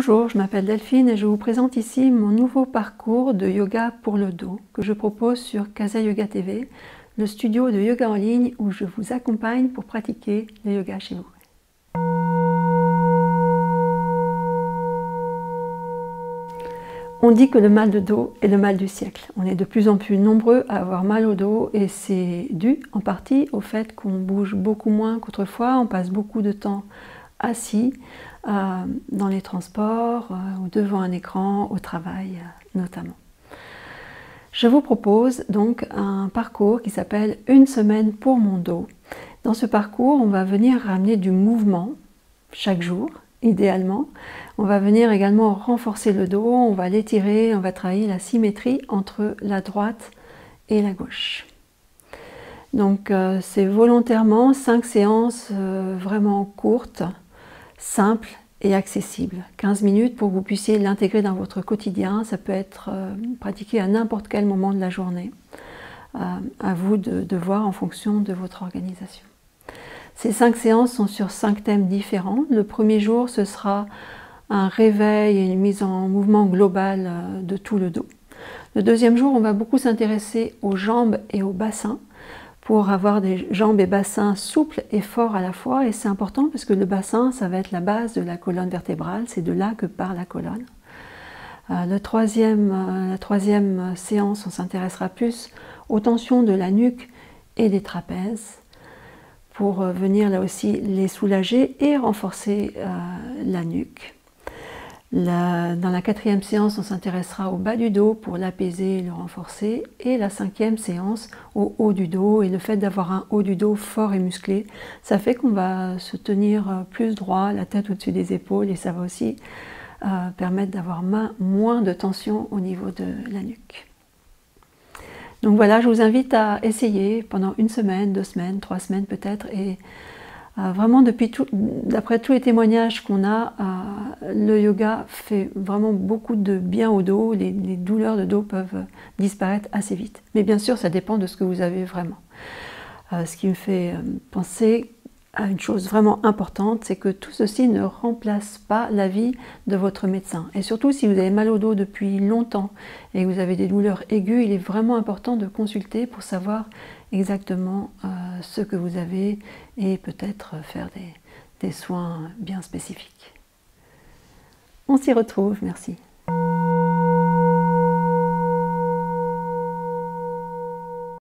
Bonjour, je m'appelle Delphine et je vous présente ici mon nouveau parcours de yoga pour le dos que je propose sur Casa Yoga TV, le studio de yoga en ligne où je vous accompagne pour pratiquer le yoga chez vous. On dit que le mal de dos est le mal du siècle. On est de plus en plus nombreux à avoir mal au dos et c'est dû en partie au fait qu'on bouge beaucoup moins qu'autrefois, on passe beaucoup de temps assis dans les transports ou devant un écran, au travail notamment. Je vous propose donc un parcours qui s'appelle « Une semaine pour mon dos ». Dans ce parcours, on va venir ramener du mouvement chaque jour, idéalement. On va venir également renforcer le dos, on va l'étirer, on va travailler la symétrie entre la droite et la gauche. Donc c'est volontairement 5 séances vraiment courtes, simple et accessible. 15 minutes pour que vous puissiez l'intégrer dans votre quotidien. Ça peut être pratiqué à n'importe quel moment de la journée. À vous de voir en fonction de votre organisation. Ces 5 séances sont sur 5 thèmes différents. Le premier jour, ce sera un réveil et une mise en mouvement global de tout le dos. Le deuxième jour, on va beaucoup s'intéresser aux jambes et au bassin, pour avoir des jambes et bassins souples et forts à la fois. Et c'est important parce que le bassin, ça va être la base de la colonne vertébrale, c'est de là que part la colonne. La troisième séance, on s'intéressera plus aux tensions de la nuque et des trapèzes, pour venir là aussi les soulager et renforcer la nuque. Dans la 4e séance, on s'intéressera au bas du dos pour l'apaiser et le renforcer. Et la 5e séance au haut du dos. Et le fait d'avoir un haut du dos fort et musclé, ça fait qu'on va se tenir plus droit, la tête au-dessus des épaules. Et ça va aussi permettre d'avoir moins de tension au niveau de la nuque. Donc voilà, je vous invite à essayer pendant 1 semaine, 2 semaines, 3 semaines peut-être. Et vraiment, d'après tous les témoignages qu'on a, le yoga fait vraiment beaucoup de bien au dos. Les douleurs de dos peuvent disparaître assez vite. Mais bien sûr, ça dépend de ce que vous avez vraiment. Ce qui me fait penser à une chose vraiment importante, c'est que tout ceci ne remplace pas l'avis de votre médecin. Et surtout, si vous avez mal au dos depuis longtemps et que vous avez des douleurs aiguës, il est vraiment important de consulter pour savoir exactement ce que vous avez et peut-être faire des soins bien spécifiques. On s'y retrouve, merci.